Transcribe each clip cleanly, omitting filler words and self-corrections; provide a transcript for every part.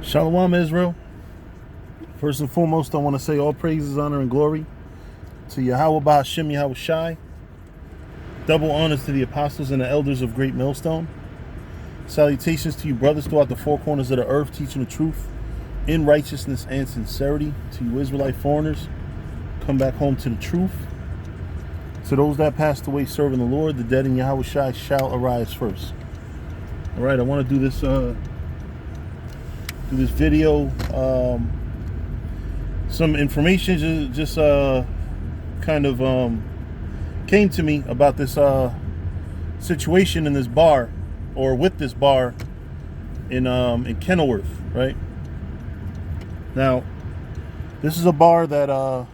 Shalom, Israel. First and foremost, I want to say all praises, honor, and glory to Yahweh Ba'Hashem Yahweh Shai. Double honors to the apostles and the elders of Great Millstone. Salutations to you brothers throughout the four corners of the earth, teaching the truth in righteousness and sincerity. To you Israelite foreigners, come back home to the truth. To those that passed away serving the Lord, the dead in Yahweh Shai shall arise first. All right, I want to do this video. Some information just kind of came to me about this situation in this bar, or with this bar in Kenilworth, right? Now, this is a bar that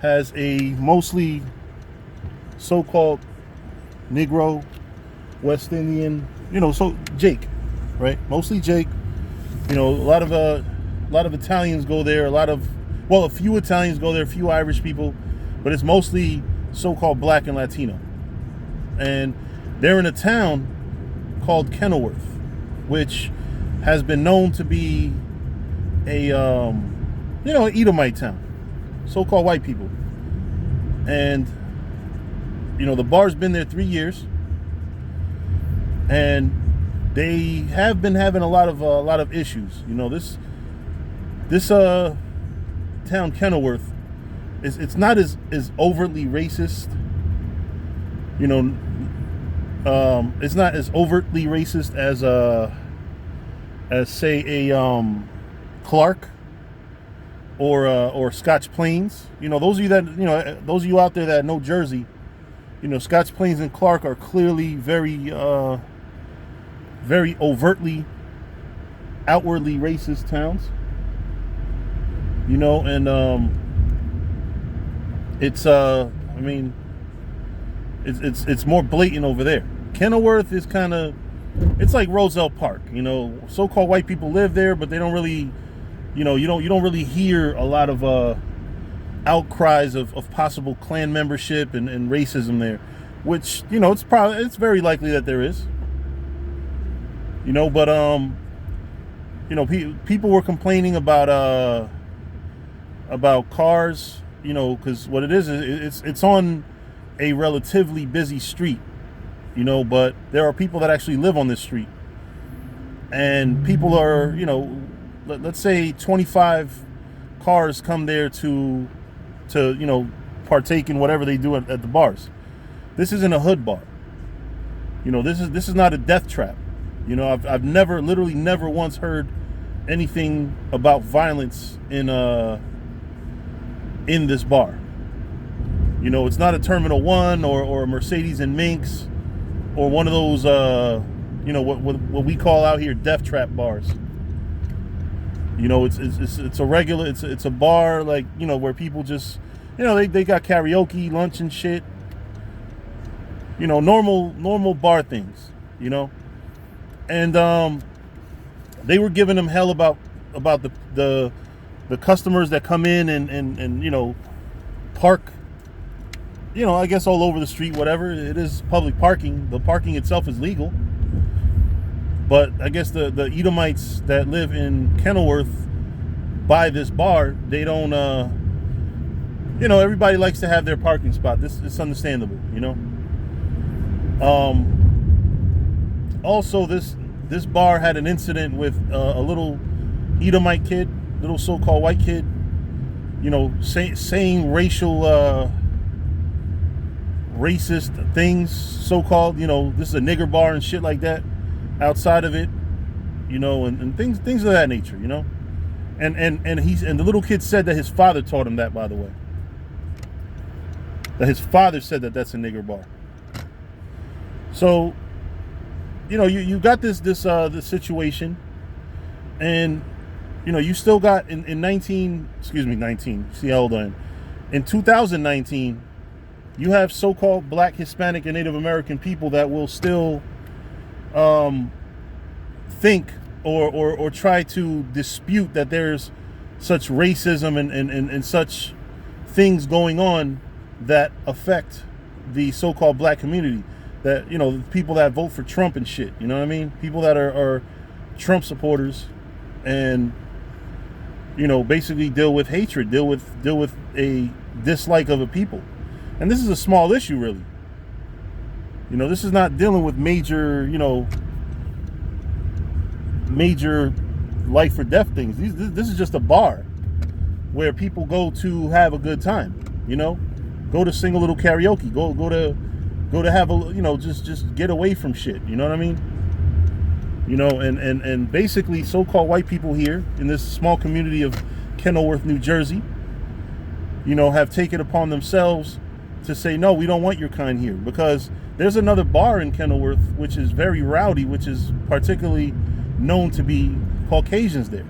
has a mostly so-called Negro, West Indian, so Jake, right? Mostly Jake. A lot of Italians go there. A few Italians go there, a few Irish people, but it's mostly so-called black and Latino. And they're in a town called Kenilworth, which has been known to be a an Edomite town, so-called white people. And the bar's been there 3 years, and they have been having a lot of issues. This town Kenilworth it's not as overtly racist. It's not as overtly racist as say a Clark or Scotch Plains. Those of you out there that know Jersey, Scotch Plains and Clark are clearly very overtly, outwardly racist towns. And it's more blatant over there. Kenilworth is it's like Roselle Park. So-called white people live there, but they don't really, you don't really hear a lot of outcries of possible Klan membership and racism there, which it's very likely that there is. But people were complaining about cars, because what it is it's on a relatively busy street, but there are people that actually live on this street, and people are, let's say 25 cars come there to partake in whatever they do at the bars. This isn't a hood bar. This is not a death trap. I've literally never once heard anything about violence in this bar. It's not a Terminal 1 or a Mercedes and Minx or one of those what we call out here death trap bars. It's a regular, it's a bar like where people just they got karaoke, lunch and shit. Normal bar things. And they were giving them hell about the customers that come in and park, I guess all over the street, whatever. It is public parking. The parking itself is legal. But I guess the Edomites that live in Kenilworth by this bar, they don't, everybody likes to have their parking spot. It's understandable, Also, this bar had an incident with a little Edomite kid, little so-called white kid, saying racist things, so-called, this is a nigger bar and shit like that outside of it, and things of that nature, and the little kid said that his father taught him that, by the way, that his father said that that's a nigger bar. So you got this situation, and you still got in 19, see how old I am, in 2019, you have so-called black, Hispanic, and Native American people that will still think or try to dispute that there's such racism and such things going on that affect the so-called black community. That, people that vote for Trump and shit, you know what I mean? People that are Trump supporters and basically deal with hatred, deal with a dislike of a people. And this is a small issue, really. This is not dealing with major life or death things. This is just a bar where people go to have a good time. Go to sing a little karaoke. Go to have a just get away from shit. You know what I mean? And basically so-called white people here in this small community of Kenilworth, New Jersey, have taken upon themselves to say, no, we don't want your kind here, because there's another bar in Kenilworth which is very rowdy, which is particularly known to be Caucasians there.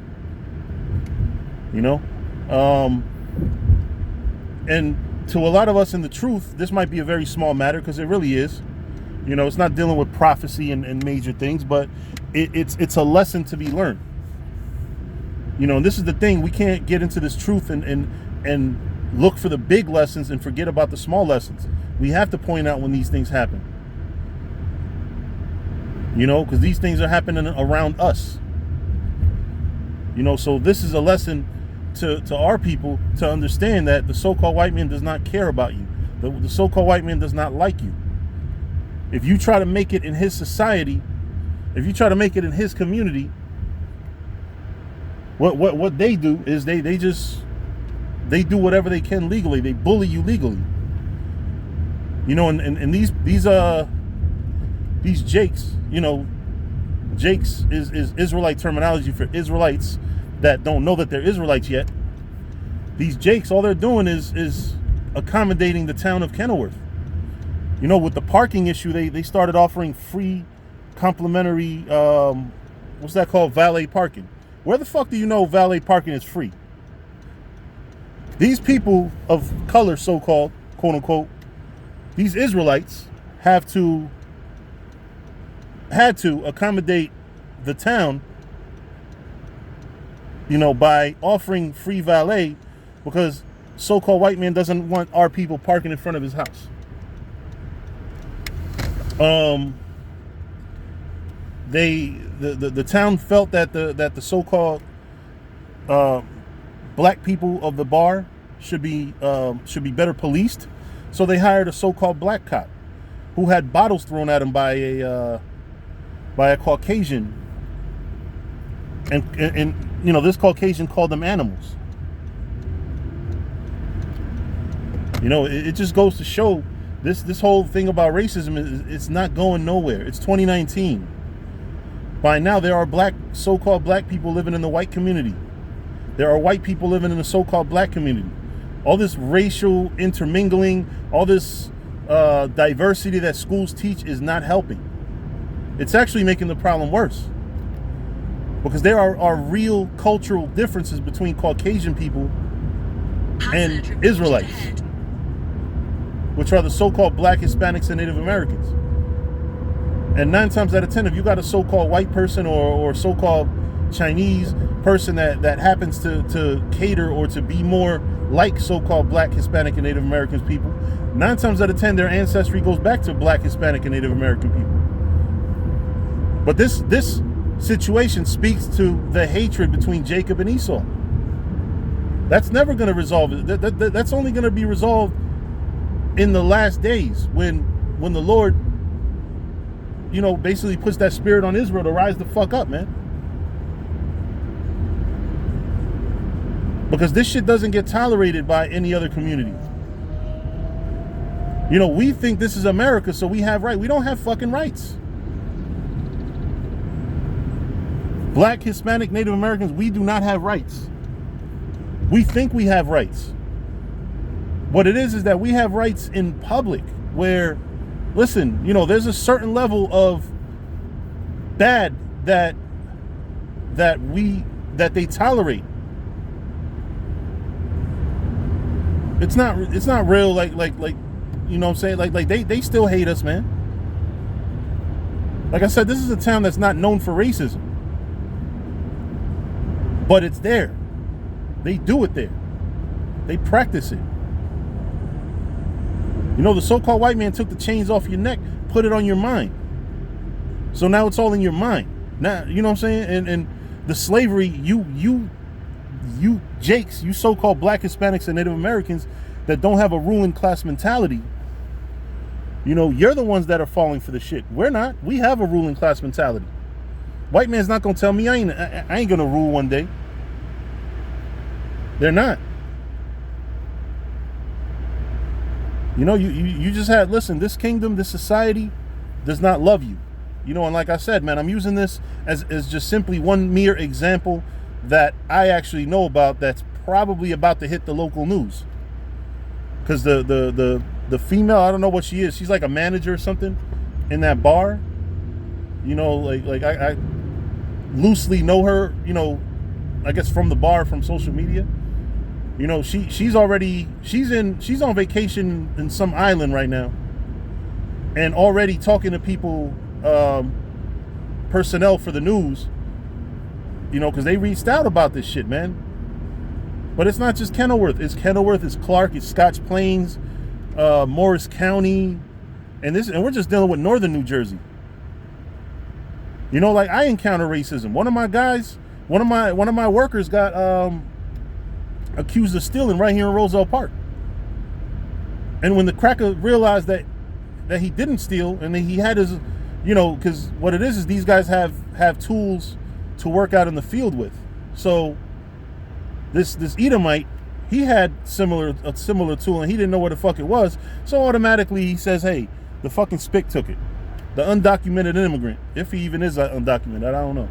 And to a lot of us, in the truth, this might be a very small matter, because it really is. It's not dealing with prophecy and major things, but it's a lesson to be learned. And this is the thing: we can't get into this truth and look for the big lessons and forget about the small lessons. We have to point out when these things happen. Because these things are happening around us. So this is a lesson to our people to understand that the so-called white man does not care about you. The so-called white man does not like you. If you try to make it in his society, if you try to make it in his community, what they do is they do whatever they can legally. They bully you legally. And these Jakes, Jakes is Israelite terminology for Israelites that don't know that they're Israelites yet. These Jakes, all they're doing is accommodating the town of Kenilworth. With the parking issue, they started offering free, complimentary, what's that called? Valet parking. Where the fuck do you know valet parking is free? These people of color, so-called, quote unquote, these Israelites had to accommodate the town, by offering free valet, because so-called white man doesn't want our people parking in front of his house. The town felt that the so-called black people of the bar should be better policed, so they hired a so-called black cop who had bottles thrown at him by a Caucasian, and this Caucasian called them animals. It just goes to show this whole thing about racism it's not going nowhere. It's 2019. By now, there are so-called black people living in the white community. There are white people living in the so-called black community. All this racial intermingling, all this diversity that schools teach is not helping. It's actually making the problem worse. Because there are real cultural differences between Caucasian people and Israelites, which are the so-called black, Hispanics, and Native Americans. And 9 times out of 10, if you got a so-called white person or so-called Chinese person that happens to cater or to be more like so-called black, Hispanic, and Native Americans people, 9 times out of 10, their ancestry goes back to black, Hispanic, and Native American people. But this situation speaks to the hatred between Jacob and Esau. That's never going to resolve it. That's only going to be resolved in the last days when the Lord, basically puts that spirit on Israel to rise the fuck up, man. Because this shit doesn't get tolerated by any other community. We think this is America, so we have rights. We don't have fucking rights. Black, Hispanic, Native Americans, we do not have rights. We think we have rights. What it is that we have rights in public where, listen, there's a certain level of bad that they tolerate. It's not real like you know what I'm saying? Like they still hate us, man. Like I said, this is a town that's not known for racism. But it's there. They do it there. They practice it. The so-called white man took the chains off your neck, put it on your mind. So now it's all in your mind. Now, you know what I'm saying? And the slavery, you Jakes, you so-called black Hispanics and Native Americans that don't have a ruling class mentality, you know, you're the ones that are falling for the shit. We're not. We have a ruling class mentality. White man's not gonna tell me I ain't gonna rule one day. They're not. You know, you just had, listen, this kingdom, this society does not love you. You know, and like I said, man, I'm using this as just simply one mere example that I actually know about that's probably about to hit the local news. Because the female, I don't know what she is. She's like a manager or something in that bar. You know, like I loosely know her, you know, I guess from the bar, from social media. You know, she's on vacation in some island right now, and already talking to people, personnel for the news, you know, because they reached out about this shit, man. But it's not just Kenilworth. It's Kenilworth, it's Clark, it's Scotch Plains, Morris County, and we're just dealing with northern New Jersey. You know, like, I encounter racism. One of my workers got accused of stealing right here in Roselle Park. And when the cracker realized that he didn't steal, and that he had his, you know, because what it is these guys have tools to work out in the field with. So this Edomite, he had a similar tool, and he didn't know what the fuck it was. So automatically he says, hey, the fucking spick took it. The undocumented immigrant, if he even is undocumented, I don't know.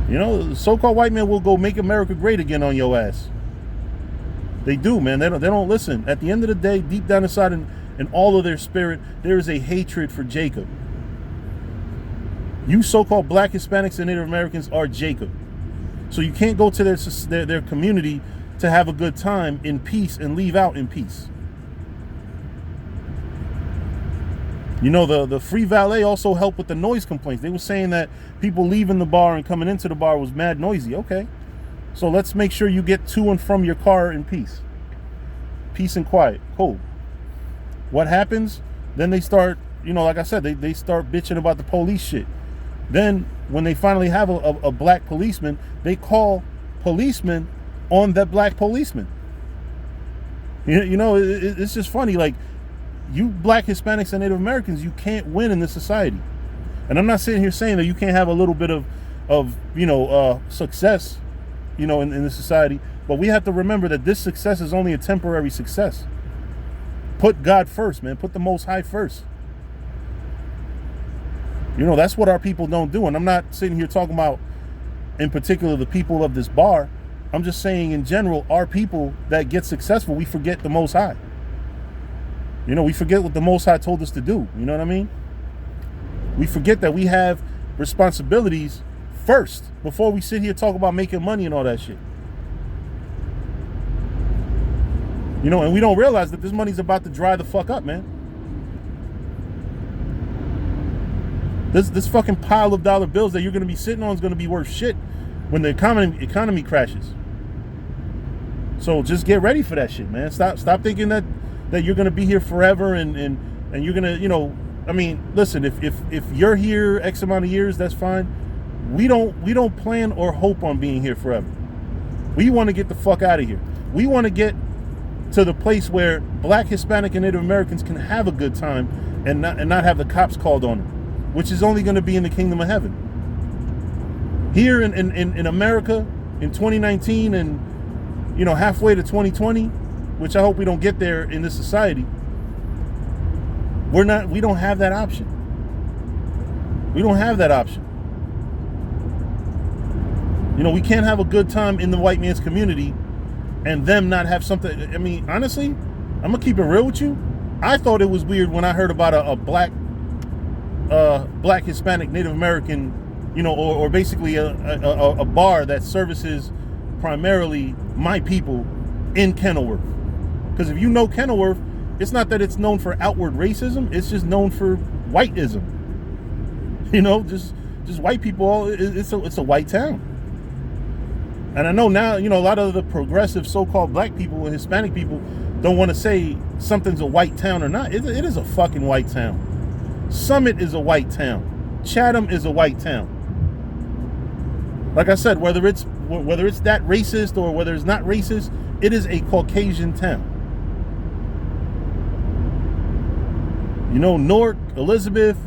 You know, the so-called white man will go make America great again on your ass. They do, man. They don't listen. At the end of the day, deep down inside in all of their spirit, there is a hatred for Jacob. You so-called black Hispanics and Native Americans are Jacob. So you can't go to their community to have a good time in peace and leave out in peace. You know, the free valet also helped with the noise complaints. They were saying that people leaving the bar and coming into the bar was mad noisy. Okay, so let's make sure you get to and from your car in peace. Peace and quiet. Cool. What happens? Then they start, you know, like I said, they start bitching about the police shit. Then when they finally have a black policeman, they call policemen on that black policeman. You know, it's just funny. Like, you black Hispanics and Native Americans, you can't win in this society. And I'm not sitting here saying that you can't have a little bit of you know, success, you know, in this society. But we have to remember that this success is only a temporary success. Put God first, man. Put the Most High first. You know, that's what our people don't do. And I'm not sitting here talking about, in particular, the people of this bar. I'm just saying, in general, our people that get successful, we forget the Most High. You know, we forget what the Most High told us to do. You know what I mean? We forget that we have responsibilities first before we sit here talk about making money and all that shit. You know, and we don't realize that this money's about to dry the fuck up, man. This fucking pile of dollar bills that you're going to be sitting on is going to be worth shit when the economy crashes. So just get ready for that shit, man. Stop thinking that you're going to be here forever and you're going to, you know, I mean, listen, if you're here X amount of years, that's fine. We don't plan or hope on being here forever. We want to get the fuck out of here. We want to get to the place where black, Hispanic, and Native Americans can have a good time and not have the cops called on them, which is only going to be in the kingdom of heaven. Here in America in 2019 and, you know, halfway to 2020, which I hope we don't get there in this society, we don't have that option. We don't have that option. You know, we can't have a good time in the white man's community and them not have something. I mean, honestly, I'm gonna keep it real with you. I thought it was weird when I heard about a black Hispanic Native American, you know, or basically a bar that services primarily my people in Kenilworth. Because if you know Kenilworth, it's not that it's known for outward racism, it's just known for whiteism. You know, just white people. It's a white town. And I know now, you know, a lot of the progressive so-called black people and Hispanic people don't want to say something's a white town or not. It is a fucking white town. Summit is a white town. Chatham is a white town. Like I said, whether it's that racist or whether it's not racist, it is a Caucasian town. You know, Newark, Elizabeth,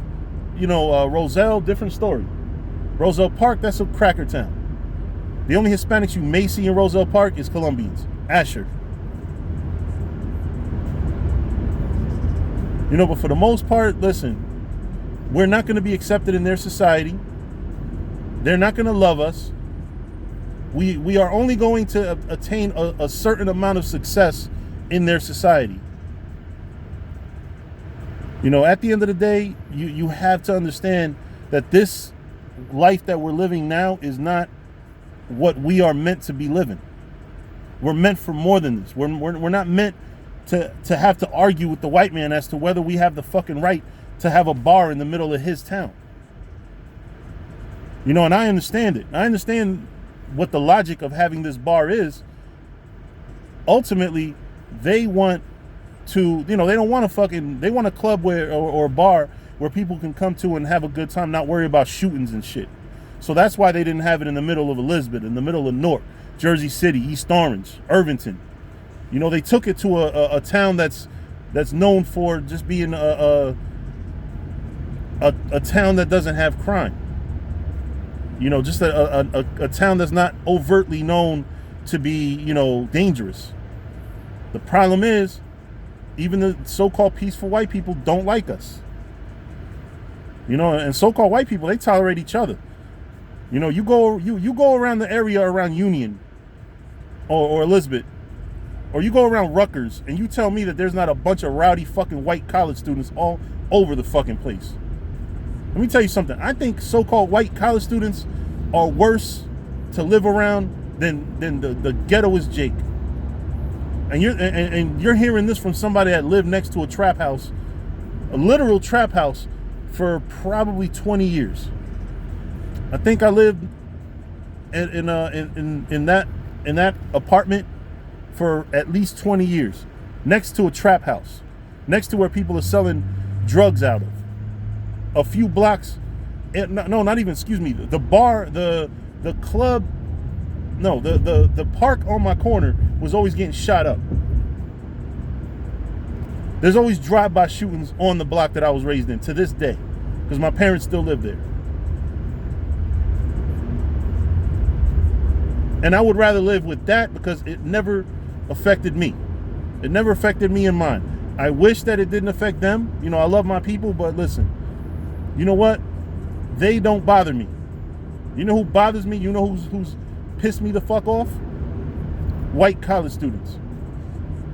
you know, Roselle, different story. Roselle Park, that's a cracker town. The only Hispanics you may see in Roselle Park is Colombians. Asher. You know, but for the most part, listen, we're not going to be accepted in their society. They're not going to love us. We are only going to attain a certain amount of success in their society. You know, at the end of the day, you have to understand that this life that we're living now is not what we are meant to be living. We're meant for more than this. We're not meant to have to argue with the white man as to whether we have the fucking right to have a bar in the middle of his town. You know, and I understand it. I understand what the logic of having this bar is. Ultimately, they want to, you know, they want a club where or a bar where people can come to and have a good time, not worry about shootings and shit. So that's why they didn't have it in the middle of Elizabeth, in the middle of Newark, Jersey City, East Orange, Irvington. You know, they took it to a town that's known for just being a town that doesn't have crime. You know, just a town that's not overtly known to be, you know, dangerous. The problem is, even the so-called peaceful white people don't like us. You know, and so-called white people, they tolerate each other. You know, you go around the area around Union or Elizabeth, or you go around Rutgers, and you tell me that there's not a bunch of rowdy fucking white college students all over the fucking place. Let me tell you something. I think so-called white college students are worse to live around than the ghettoist Jake. And you're hearing this from somebody that lived next to a trap house, a literal trap house, for probably 20 years. I think I lived in that apartment for at least 20 years, next to a trap house, next to where people are selling drugs out of. A few blocks, no, not even, excuse me, the bar, the club, no, the park on my corner was always getting shot up. There's always drive-by shootings on the block that I was raised in to this day, because my parents still live there. And I would rather live with that because it never affected me. It never affected me and mine. I wish that it didn't affect them. You know, I love my people, but listen, you know what? They don't bother me. You know who bothers me? You know who's pissed me the fuck off? White college students.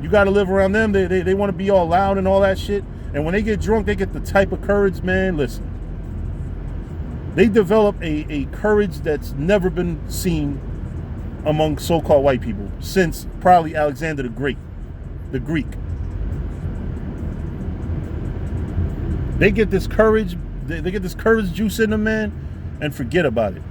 You got to live around them. They want to be all loud and all that shit. And when they get drunk, they get the type of courage, man. Listen, they develop a courage that's never been seen among so-called white people since probably Alexander the Great, the Greek. They get this courage. They get this courage juice in them, man, and forget about it.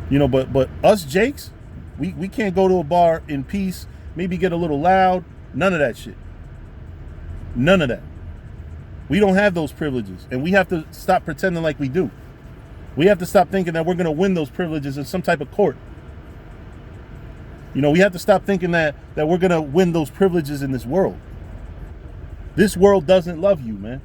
You know, but us Jakes, we can't go to a bar in peace, maybe get a little loud, none of that shit. None of that. We don't have those privileges, and we have to stop pretending like we do. We have to stop thinking that we're going to win those privileges in some type of court. You know, we have to stop thinking that we're going to win those privileges in this world. This world doesn't love you, man.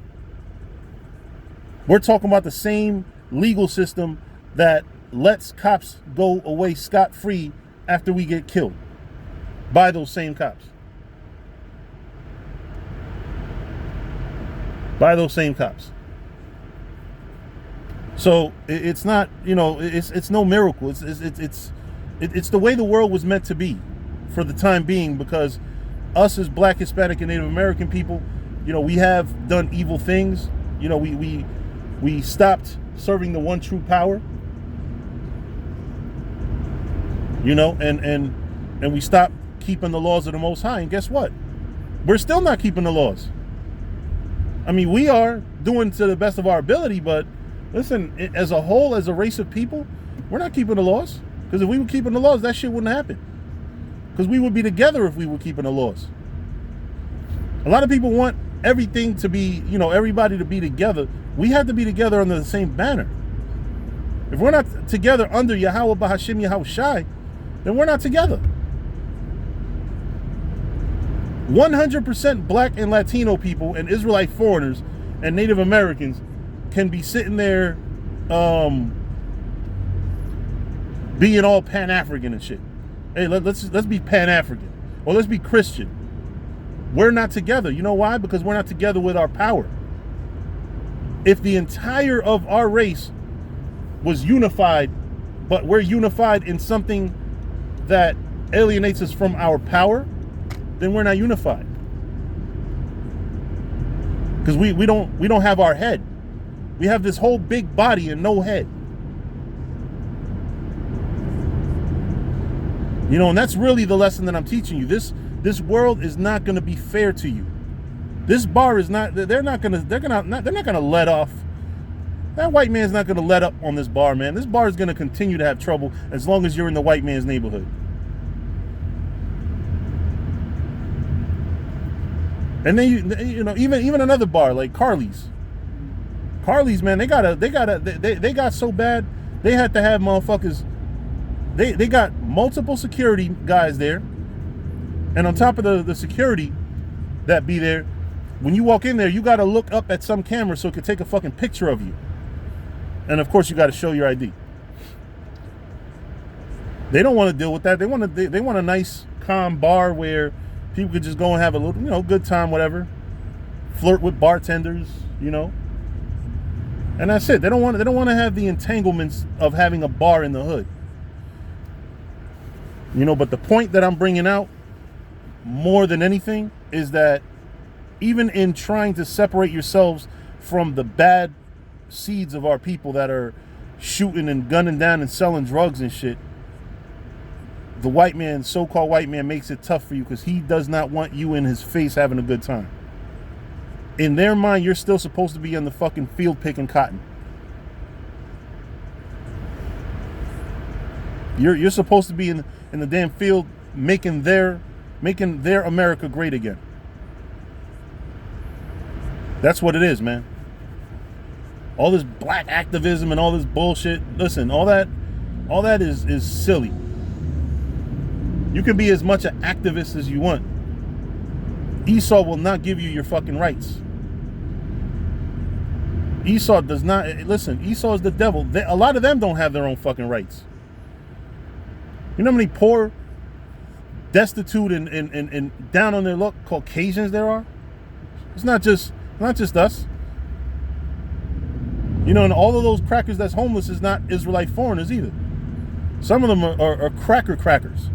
We're talking about the same legal system that lets cops go away scot-free after we get killed by those same cops. By those same cops. So it's not, you know, it's no miracle. It's the way the world was meant to be for the time being, because us as Black, Hispanic, and Native American people, you know, we have done evil things. You know, we stopped serving the one true power. You know, and we stopped keeping the laws of the Most High. And guess what? We're still not keeping the laws. I mean, we are doing to the best of our ability, but listen, as a whole, as a race of people, we're not keeping the laws. Because if we were keeping the laws, that shit wouldn't happen. Because we would be together if we were keeping the laws. A lot of people want everything to be, you know, everybody to be together. We have to be together under the same banner. If we're not together under Yahweh Bahashim Yahweh Shai, then we're not together. 100% black and Latino people and Israelite foreigners and Native Americans can be sitting there being all Pan-African and shit. Hey, let's be Pan-African, or let's be Christian. We're not together. You know why? Because we're not together with our power. If the entire of our race was unified, but we're unified in something that alienates us from our power, then we're not unified. Because we don't have our head. We have this whole big body and no head. You know, and that's really the lesson that I'm teaching you. This world is not going to be fair to you. This bar is not. They're not going to let off. That white man's not going to let up on this bar, man. This bar is going to continue to have trouble as long as you're in the white man's neighborhood. And then you know, even another bar like Carly's. Carly's, man, they got so bad they had to have motherfuckers. They got multiple security guys there, and on top of the security that be there, when you walk in there, you got to look up at some camera so it could take a fucking picture of you, and of course you got to show your ID. They don't want to deal with that. They want a nice, calm bar where people could just go and have a little, you know, good time, whatever. Flirt with bartenders, you know. And that's it. They don't want to have the entanglements of having a bar in the hood. You know, but the point that I'm bringing out more than anything is that even in trying to separate yourselves from the bad seeds of our people that are shooting and gunning down and selling drugs and shit, the white man, so-called white man, makes it tough for you because he does not want you in his face having a good time. In their mind, you're still supposed to be in the fucking field picking cotton. You're supposed to be in the damn field making their America great again. That's what it is, man. All this black activism and all this bullshit. Listen, all that is silly. You can be as much an activist as you want. Esau will not give you your fucking rights. Esau does not. Listen, Esau is the devil. A lot of them don't have their own fucking rights. You know how many poor, destitute, and down on their luck Caucasians there are? It's not just us. You know, and all of those crackers that's homeless is not Israelite foreigners either. Some of them are crackers.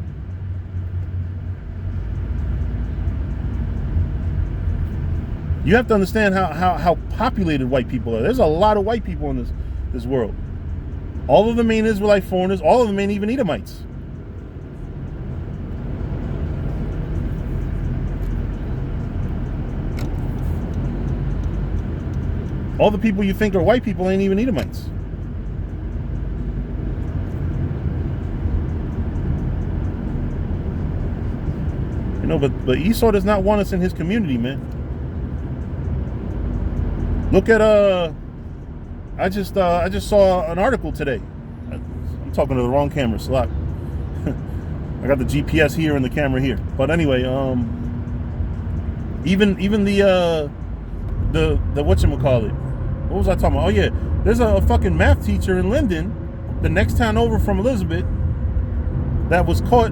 You have to understand how populated white people are. There's a lot of white people in this world. All of them ain't Israelite foreigners. All of them ain't even Edomites. All the people you think are white people ain't even Edomites. You know, but Esau does not want us in his community, man. Look at I just saw an article today. I'm talking to the wrong camera, Slack. I got the GPS here and the camera here. But anyway, even the whatchamacallit. What was I talking about? Oh yeah, there's a fucking math teacher in Linden, the next town over from Elizabeth, that was caught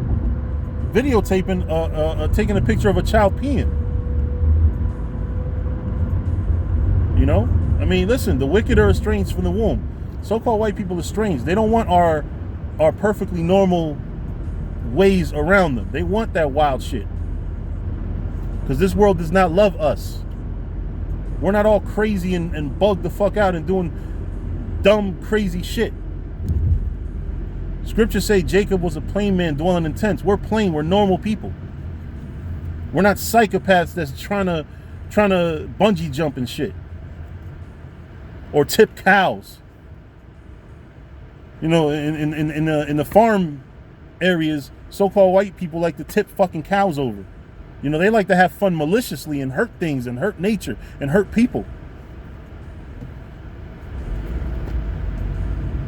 videotaping taking a picture of a child peeing. You know? I mean, listen, the wicked are estranged from the womb. So-called white people are strange. They don't want our perfectly normal ways around them. They want that wild shit. Because this world does not love us. We're not all crazy and bugged the fuck out and doing dumb, crazy shit. Scriptures say Jacob was a plain man dwelling in tents. We're plain. We're normal people. We're not psychopaths that's trying to bungee jump and shit. Or tip cows. You know, in the farm areas, so-called white people like to tip fucking cows over. You know, they like to have fun maliciously and hurt things and hurt nature and hurt people.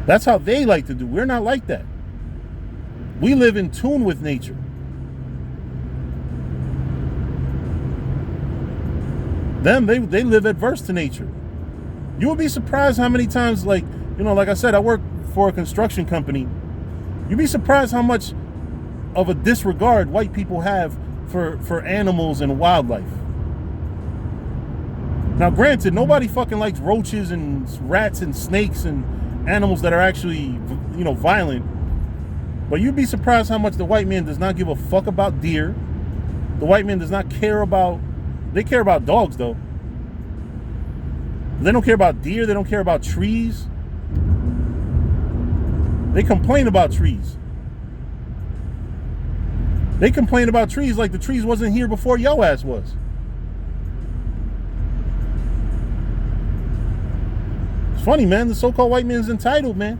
That's how they like to do. We're not like that. We live in tune with nature. Them, they live adverse to nature. You would be surprised how many times, like I said, I work for a construction company. You'd be surprised how much of a disregard white people have for animals and wildlife. Now, granted, nobody fucking likes roaches and rats and snakes and animals that are actually, violent. But you'd be surprised how much the white man does not give a fuck about deer. The white man does not care about... They care about dogs, though. They don't care about deer. They don't care about trees. They complain about trees. They complain about trees like the trees wasn't here before yo ass was. It's funny, man. The so-called white man's entitled, man.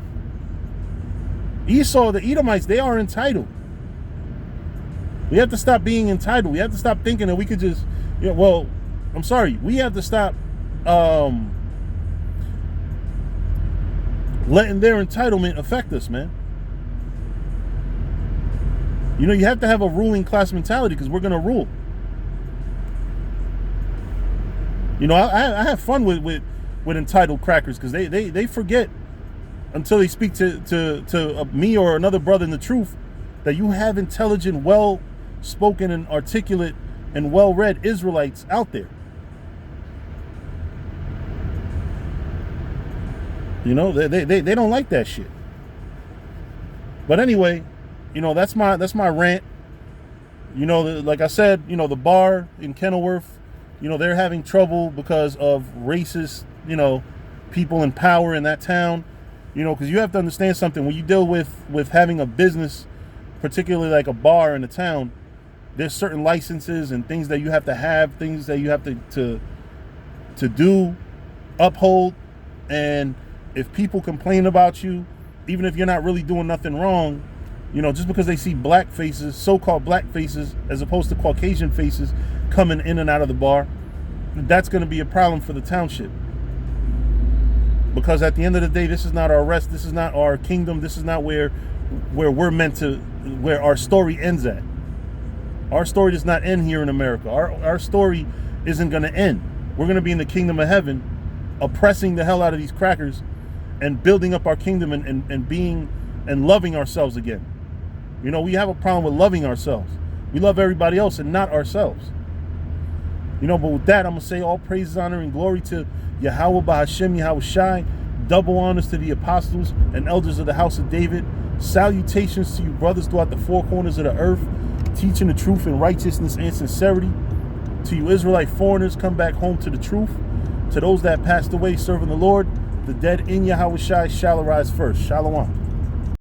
Esau, the Edomites, they are entitled. We have to stop being entitled. We have to stop thinking that we could just... I'm sorry. We have to stop letting their entitlement affect us, man. You have to have a ruling class mentality because we're going to rule. I have fun with entitled crackers because they forget until they speak to me or another brother in the truth that you have intelligent, well-spoken and articulate and well-read Israelites out there. They don't like that shit. But anyway, that's my rant. Like I said, the bar in Kenilworth, they're having trouble because of racist, people in power in that town. Because you have to understand something. When you deal with having a business, particularly like a bar in a town, there's certain licenses and things that you have to have, things that you have to do, uphold. And if people complain about you, even if you're not really doing nothing wrong, just because they see black faces, so-called black faces, as opposed to Caucasian faces coming in and out of the bar, that's going to be a problem for the township. Because at the end of the day, this is not our rest. This is not our kingdom. This is not where we're meant to, where our story ends at. Our story does not end here in America. Our story isn't going to end. We're going to be in the kingdom of heaven, oppressing the hell out of these crackers and building up our kingdom and being and loving ourselves again. We have a problem with loving ourselves. We love everybody else and not ourselves. But with that, I'm going to say all praises, honor, and glory to Yahweh Bahashem, Yahweh Shai. Double honors to the apostles and elders of the house of David. Salutations to you brothers throughout the four corners of the earth, teaching the truth in righteousness and sincerity. To you Israelite foreigners, come back home to the truth. To those that passed away serving the Lord, the dead in Yahweh Shai shall arise first. Shalom.